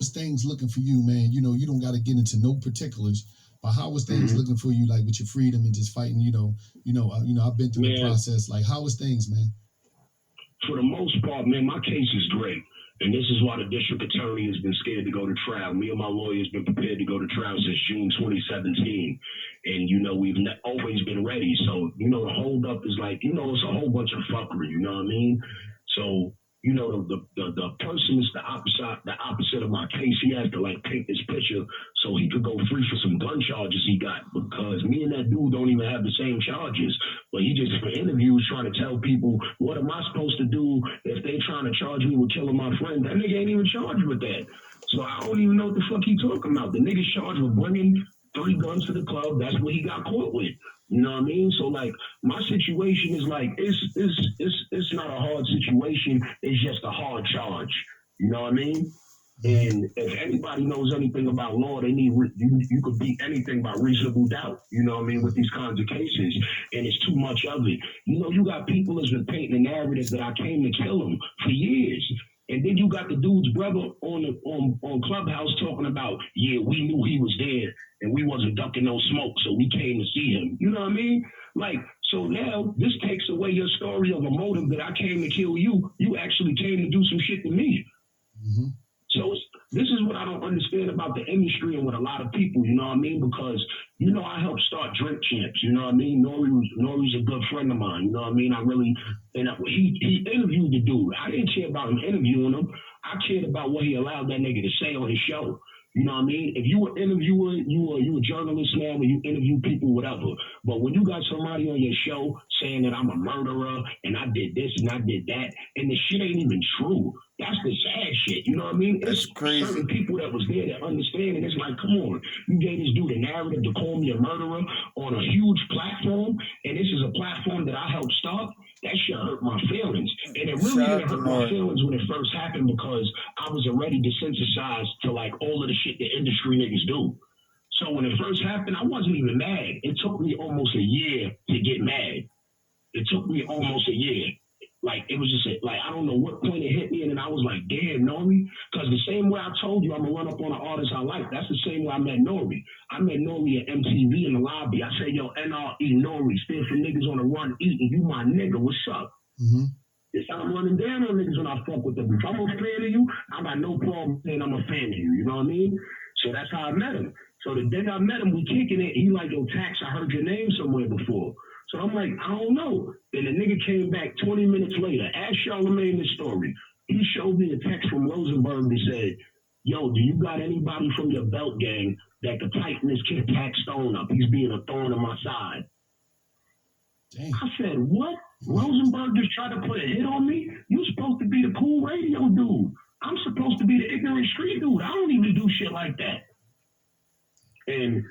was things looking for you, man? You know, you don't got to get into no particulars, but how was things looking for you, like with your freedom and just fighting? I've been through the process. Like, how was things, man? For the most part, man, my case is great. And this is why the district attorney has been scared to go to trial. Me and my lawyer's been prepared to go to trial since June 2017. And, we've always been ready. So, the holdup is like, it's a whole bunch of fuckery, you know what I mean? So, the person is the opposite of my case. He has to paint this picture so he could go free for some gun charges he got, because me and that dude don't even have the same charges. But he just, for interviews, trying to tell people, what am I supposed to do if they trying to charge me with killing my friend? That nigga ain't even charged with that. So I don't even know what the fuck he talking about. The nigga's charged with bringing 3 guns to the club. That's what he got caught with. You know what I mean? So my situation is it's not a hard situation. It's just a hard charge. You know what I mean? And if anybody knows anything about law, they need you could beat anything by reasonable doubt. You know what I mean? With these kinds of cases, and it's too much of it. You got people that's been painting the narrative that I came to kill him for years. And then you got the dude's brother on Clubhouse talking about, yeah, we knew he was there and we wasn't ducking no smoke, so we came to see him. You know what I mean? So now this takes away your story of a motive that I came to kill you. You actually came to do some shit to me. Mm-hmm. So this is what I don't understand about the industry and with a lot of people, you know what I mean? Because, I helped start Drink Champs, you know what I mean? Nori's a good friend of mine, you know what I mean? He interviewed the dude. I didn't care about him interviewing him. I cared about what he allowed that nigga to say on his show. You know what I mean? If you were interviewing, you a journalist now, and you interview people, whatever. But when you got somebody on your show saying that I'm a murderer and I did this and I did that, and the shit ain't even true, that's the sad shit. You know what I mean? It's crazy. Certain people that was there that understand, and it's like, come on, you gave this dude a narrative to call me a murderer on a huge platform, and this is a platform that I helped start. That shit hurt my feelings. And it really didn't hurt my feelings when it first happened, because I was already desensitized to all of the shit the industry niggas do. So when it first happened, I wasn't even mad. It took me almost a year to get mad. It took me almost a year. It was just I don't know what point it hit me, and then I was like, damn, Nore. Because the same way I told you I'm going to run up on an artist I like, that's the same way I met Nore. I met Nore at MTV in the lobby. I said, yo, NRE, Nore, stand for niggas on the run eating. You my nigga, what's up? Mm-hmm. It's how I'm running down on niggas when I fuck with them. If I'm a fan of you, I got no problem saying I'm a fan of you. You know what I mean? So that's how I met him. So the day I met him, we kicking it. He like, yo, Tax, I heard your name somewhere before. So I'm like, I don't know. Then the nigga came back 20 minutes later. Ask Charlamagne this story. He showed me a text from Rosenberg that said, yo, do you got anybody from your belt gang that could tighten this kid TaxStone up? He's being a thorn in my side. Dang. I said, what? Rosenberg just tried to put a hit on me? You supposed to be the cool radio dude. I'm supposed to be the ignorant street dude. I don't even do shit like that. And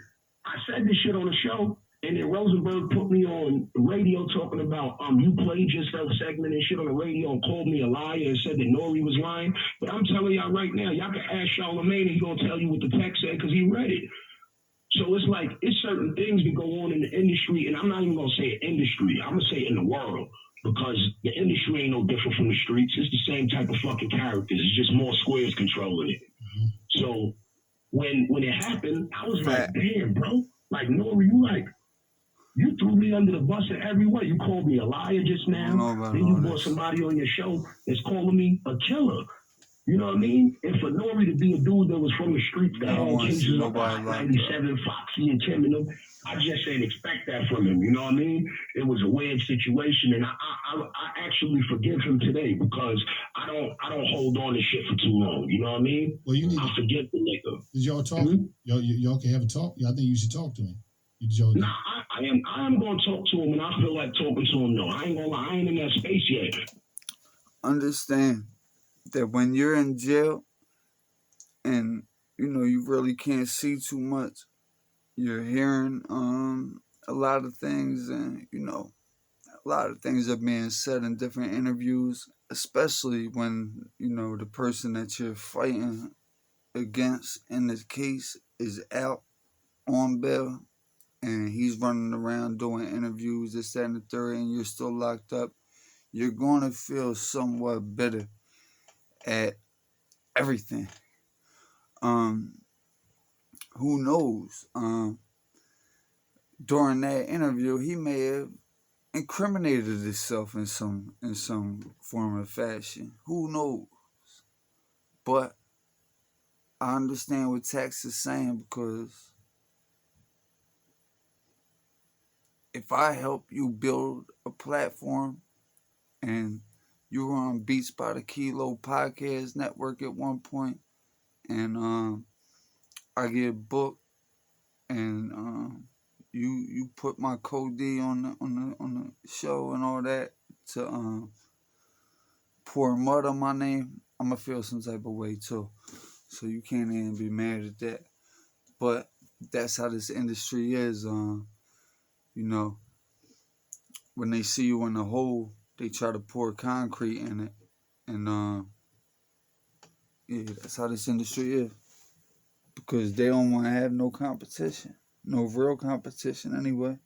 I said this shit on the show, and then Rosenberg put me on the radio talking about you played yourself segment and shit on the radio and called me a liar and said that Nore was lying. But I'm telling y'all right now, y'all can ask Charlamagne and he's going to tell you what the text said because he read it. So it's it's certain things that go on in the industry, and I'm not even going to say industry. I'm going to say in the world, because the industry ain't no different from the streets. It's the same type of fucking characters. It's just more squares controlling it. Mm-hmm. So when it happened, I was like, damn, bro. Nore, you threw me under the bus in every way. You called me a liar just now. Then you brought somebody on your show that's calling me a killer. You know what I mean? And for Nore to be a dude that was from the streets that had cases of 97, Foxy and Tim and them, I just didn't expect that from him. You know what I mean? It was a weird situation, and I actually forgive him today because I don't hold on to shit for too long. You know what I mean? Well, I forget the nigga. Did y'all talk? Mm-hmm. Y'all can have a talk. I think you should talk to him. Nah, I am going to talk to him, and I feel like talking to him. No, I ain't gonna lie. I ain't in that space yet. Understand that when you're in jail and you really can't see too much, you're hearing a lot of things, and a lot of things are being said in different interviews, especially when the person that you're fighting against in this case is out on bail and he's running around doing interviews, this, that, and the third, and you're still locked up. You're going to feel somewhat bitter at everything. who knows? During that interview, he may have incriminated himself in some form or fashion. Who knows? But I understand what Tax is saying, because if I help you build a platform, and you were on Beats by the Kilo podcast network at one point, and I get booked, and you put my code D on the show and all that to pour mud on my name, I'm gonna feel some type of way too. So you can't even be mad at that. But that's how this industry is. You know, when they see you in the hole, they try to pour concrete in it, and yeah, that's how this industry is. Because they don't want to have no competition, no real competition anyway.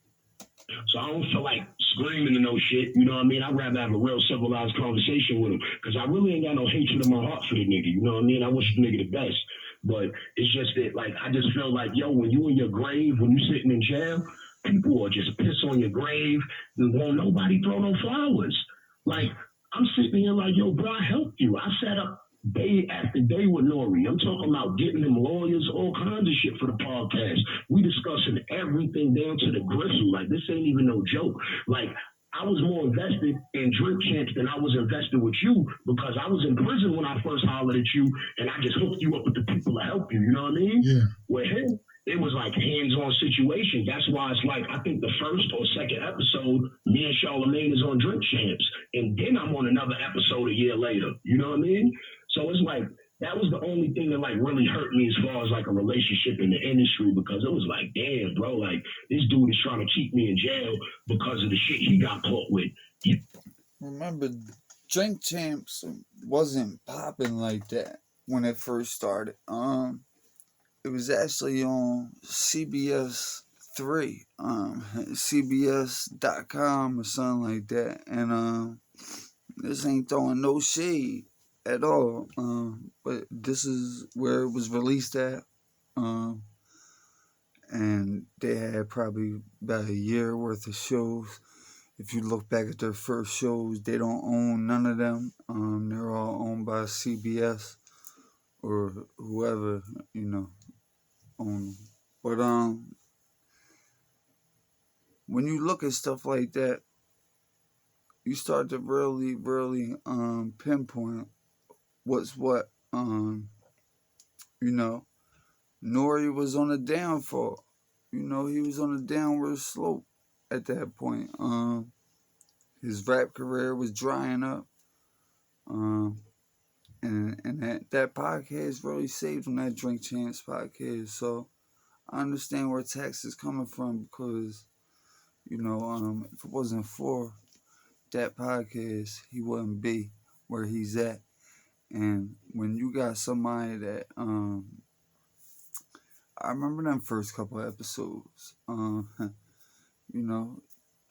So I don't feel like screaming and no shit. You know what I mean? I'd rather have a real civilized conversation with him, because I really ain't got no hatred in my heart for the nigga. You know what I mean? I wish the nigga the best. But it's just that, like, I just feel like, yo, when you in your grave, when you sitting in jail, people will just piss on your grave and won't nobody throw no flowers. Like, I'm sitting here like, yo, bro, I helped you. I sat up day after day with NORE. I'm talking about getting them lawyers, all kinds of shit for the podcast. We discussing everything down to the gristle. Like, this ain't even no joke. Like, I was more invested in Drink Champs than I was invested with you, because I was in prison when I first hollered at you, and I just hooked you up with the people to help you. You know what I mean? Yeah. With him, it was like hands-on situation. That's why it's like, I think the first or second episode, me and Charlemagne is on Drink Champs, and then I'm on another episode a year later. You know what I mean? So it's like, that was the only thing that like really hurt me as far as like a relationship in the industry, because it was like, damn, bro, like this dude is trying to keep me in jail because of the shit he got caught with. Remember, Drink Champs wasn't popping like that when it first started. It was actually on CBS 3, CBS.com or something like that, and this ain't throwing no shade at all, but this is where it was released at, and they had probably about a year worth of shows. If you look back at their first shows, they don't own none of them. They're all owned by CBS or whoever, you know, own them. But when you look at stuff like that, you start to really, really pinpoint what's what. You know, NORE was on a downfall. You know, he was on a downward slope at that point. His rap career was drying up. And that podcast really saved him, that Drink Champs podcast. So I understand where Tax is coming from, because, you know, if it wasn't for that podcast, he wouldn't be where he's at. And when you got somebody that, I remember them first couple of episodes, you know,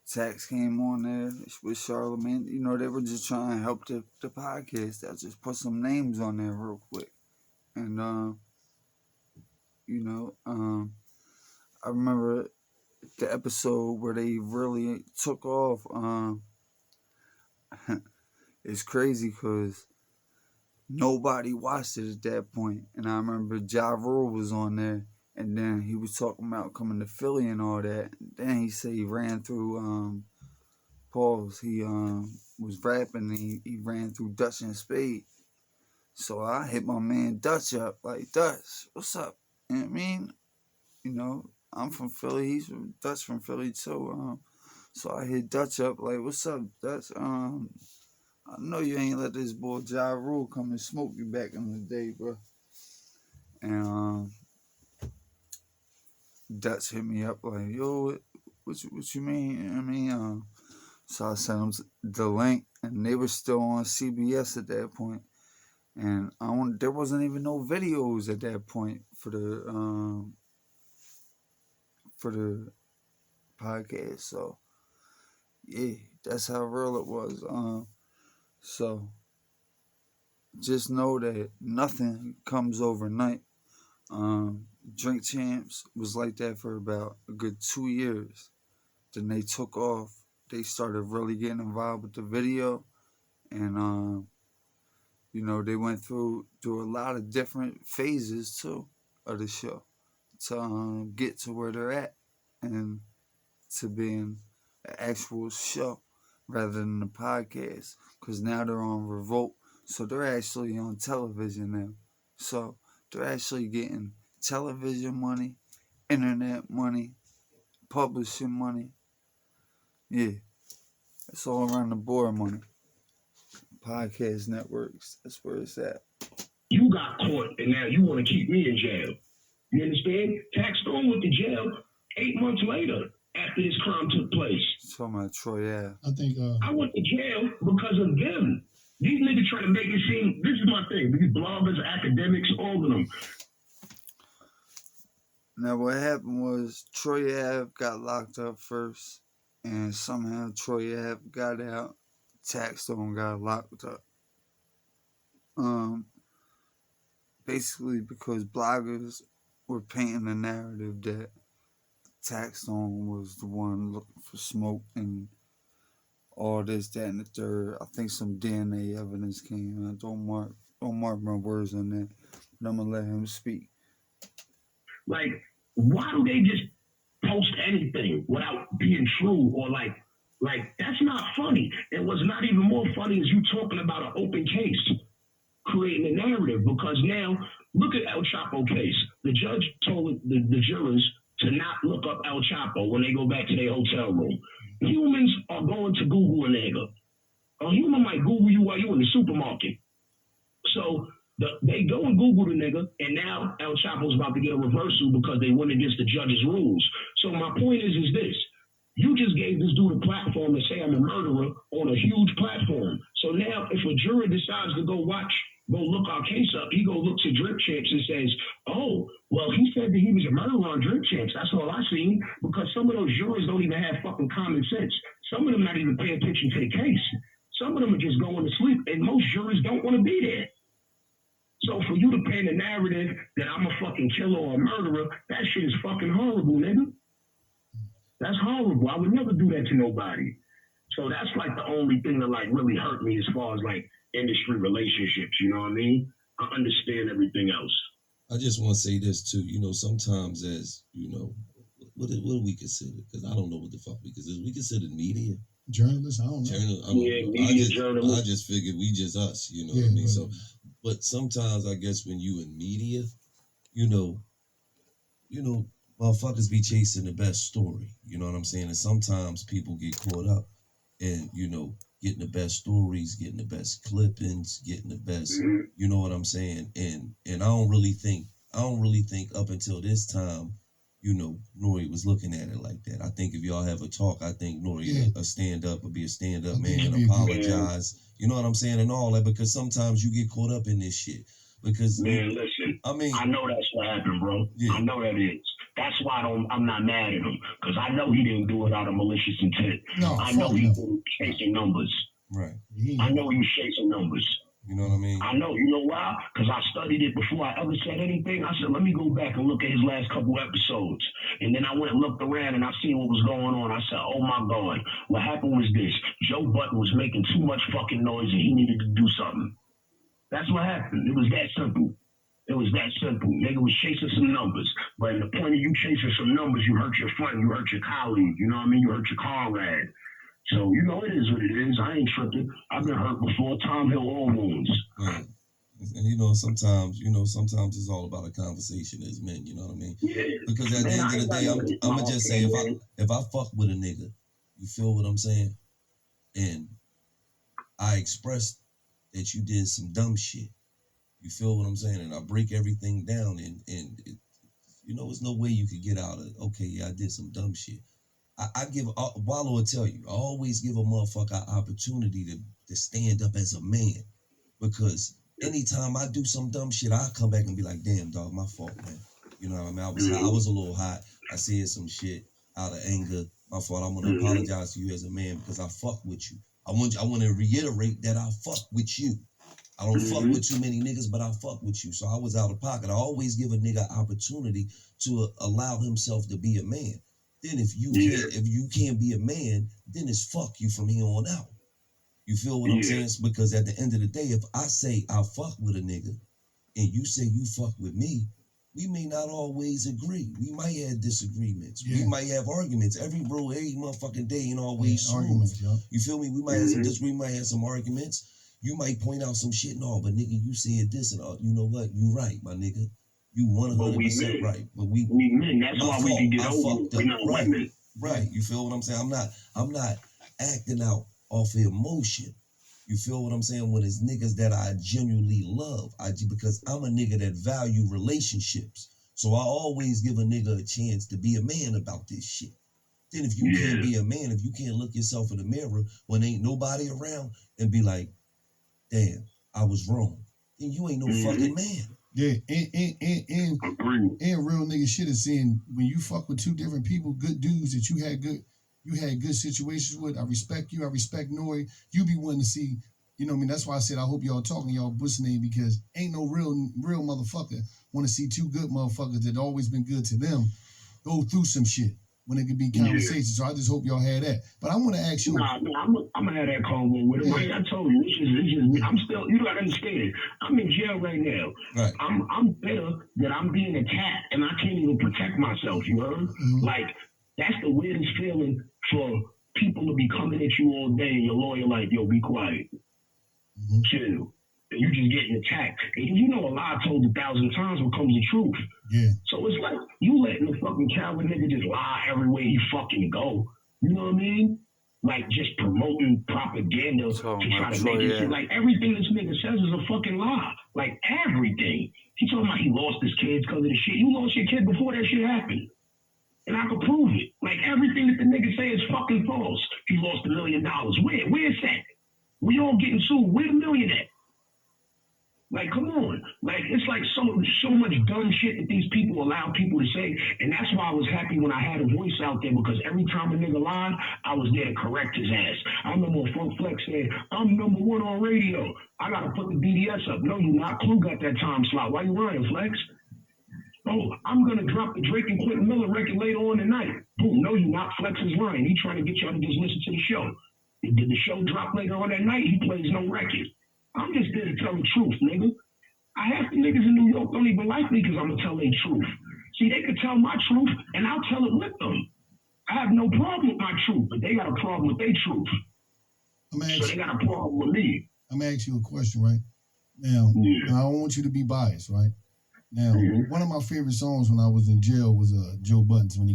Tax came on there with Charlemagne. You know, they were just trying to help the podcast. They'll just put some names on there real quick. And, you know, I remember the episode where they really took off. It's crazy because nobody watched it at that point. And I remember Ja Rule was on there, and then he was talking about coming to Philly and all that. Then he said he ran through Pauls. He was rapping, and he ran through Dutch and Spade. So I hit my man Dutch up, like, Dutch, what's up? You know what I mean? You know, I'm from Philly, he's from Dutch from Philly too. So I hit Dutch up, like, what's up, Dutch? I know you ain't let this boy Ja Rule come and smoke you back in the day, bro. And Dutch hit me up like, yo, what you mean? You know what I mean? So I sent him the link, and they were still on CBS at that point. And there wasn't even no videos at that point for the podcast. So yeah, that's how real it was. So just know that nothing comes overnight. Drink Champs was like that for about a good 2 years. Then they took off. They started really getting involved with the video, and they went through a lot of different phases too of the show to get to where they're at and to being an actual show rather than a podcast. Because now they're on Revolt, so they're actually on television now. So they're actually getting television money, internet money, publishing money. Yeah, it's all around the board money. Podcast networks, that's where it's at. You got caught, and now you want to keep me in jail. You understand? TaxStone went to jail 8 months later after this crime took place. Talking about Troy Ave. I think I went to jail because of them. These niggas trying to make it seem, this is my thing, these bloggers, academics, all of them. Now what happened was Troy Ave got locked up first, and somehow Troy Ave got out. TaxStone got locked up. Basically because bloggers were painting the narrative that TaxStone was the one looking for smoke and all this, that, and the third. I think some DNA evidence came out. Don't mark my words on that, but I'm gonna let him speak. Like, why do they just post anything without being true or like that's not funny. And what's not even more funny is you talking about an open case, creating a narrative, because now look at El Chapo case. The judge told the jurors to not look up El Chapo when they go back to their hotel room. Humans are going to Google a nigga. A human might Google you while you're in the supermarket. So they go and Google the nigga, and now El Chapo's about to get a reversal because they went against the judge's rules. So my point is this. You just gave this dude a platform to say I'm a murderer on a huge platform. So now if a juror decides to go look our case up, he go look to Drip Champs and says, oh, well, he said that he was a murderer on Drip Champs. That's all I seen, because some of those jurors don't even have fucking common sense. Some of them not even pay attention to the case. Some of them are just going to sleep, and most jurors don't want to be there. So for you to paint a narrative that I'm a fucking killer or a murderer, that shit is fucking horrible, nigga. That's horrible. I would never do that to nobody. So that's like the only thing that like really hurt me as far as like industry relationships, you know what I mean? I understand everything else. I just want to say this too, sometimes as, what do we consider? Because I don't know what the fuck we consider. We consider media. Journalists, I don't know. Media journalists. I just figured we just us, what I mean? So, but sometimes I guess when you in media, motherfuckers be chasing the best story. You know what I'm saying? And sometimes people get caught up in, getting the best stories, getting the best clippings, getting the best, you know what I'm saying? And I don't really think up until this time, NORE was looking at it like that. I think if y'all have a talk, I think NORE a stand-up would be a stand-up man and apologize. You know what I'm saying? And all that, because sometimes you get caught up in this shit. Because man, listen, I know that's what happened, bro. Yeah. I know that is. That's why I'm not mad at him, because I know he didn't do it out of malicious intent. No, I know he was chasing numbers. Right. I know he was chasing numbers. You know what I mean? I know. You know why? Because I studied it before I ever said anything. I said, let me go back and look at his last couple episodes. And then I went and looked around and I seen what was going on. I said, oh my God, what happened was this. Joe Budden was making too much fucking noise and he needed to do something. That's what happened. It was that simple. It was that simple. Nigga was chasing some numbers. But in the point of you chasing some numbers, you hurt your friend, you hurt your colleague, you know what I mean? You hurt your comrade. So, it is what it is. I ain't tripping. I've been hurt before. Tom heal all wounds. Right. And sometimes it's all about a conversation as men, you know what I mean? Yeah. Because at the end of the day, I'm gonna just say, if I fuck with a nigga, you feel what I'm saying? And I express that you did some dumb shit. You feel what I'm saying? And I break everything down, and there's no way you could get out of, okay, yeah, I did some dumb shit. I give, Wallo will tell you, I always give a motherfucker an opportunity to stand up as a man, because anytime I do some dumb shit, I come back and be like, damn, dog, my fault, man. You know what I mean? I was a little hot. I said some shit out of anger. My fault. I want to apologize to you as a man because I fuck with you. I want to reiterate that I fuck with you. I don't fuck with too many niggas, but I fuck with you. So I was out of pocket. I always give a nigga opportunity to allow himself to be a man. Then if you can't be a man, then it's fuck you from here on out. You feel what I'm saying? Because at the end of the day, if I say I fuck with a nigga and you say you fuck with me, we may not always agree. We might have disagreements. We might have arguments. Every motherfucking day ain't always smooth. You feel me? We might have some disagreements. We might have some arguments. You might point out some shit, no, but nigga, you said this, and you know what? You right, my nigga. You 100% right. But we men. That's why we can get over. Fucked up. Right. You feel what I'm saying? I'm not acting out off of emotion. You feel what I'm saying? When it's niggas that I genuinely love, because I'm a nigga that value relationships. So I always give a nigga a chance to be a man about this shit. Then if you can't be a man, if you can't look yourself in the mirror when ain't nobody around and be like, damn, I was wrong, then you ain't no fucking man. Yeah, and real nigga shit is saying when you fuck with two different people, good dudes that you had good situations with. I respect you. I respect NORE. You be wanting to see, you know what I mean? That's why I said I hope y'all talking y'all listening, because ain't no real motherfucker want to see two good motherfuckers that always been good to them go through some shit when it could be conversations. So I just hope y'all had that. But I want to ask you. I'm gonna have that convo with him. Like I told you, I'm still. You gotta understand. I'm in jail right now. Right. I'm bitter that I'm being attacked and I can't even protect myself. You know, like that's the weirdest feeling for people to be coming at you all day and your lawyer like, yo, be quiet, chill. And you just getting attacked. And you know a lie told 1,000 times becomes the truth. Yeah. So it's like you letting the fucking coward nigga just lie everywhere you fucking go. You know what I mean? Like just promoting propaganda to try to make it like everything this nigga says is a fucking lie. Like everything. He talking about he lost his kids because of the shit. You lost your kid before that shit happened. And I can prove it. Like everything that the nigga say is fucking false. He lost $1 million. Where's that? We all getting sued. Where the million at? Like, come on. Like, it's like so much dumb shit that these people allow people to say. And that's why I was happy when I had a voice out there, because every time a nigga lied, I was there to correct his ass. I remember when Funk Flex said, I'm #1 on radio. I got to put the BDS up. No, you not. Clue got that time slot. Why you lying, Flex? Oh, I'm going to drop the Drake and Quentin Miller record later on tonight. Boom, no, you not. Flex is lying. He trying to get y'all to just listen to the show. Did the show drop later on that night? He plays no record. I'm just there to tell the truth, nigga. Half the niggas in New York don't even like me because I'm going to tell their truth. See, they could tell my truth, and I'll tell it with them. I have no problem with my truth, but they got a problem with their truth. So they got a problem with me. I'm going to ask you a question, right? Now, I don't want you to be biased, right? Now, one of my favorite songs when I was in jail was Joe Budden's when he came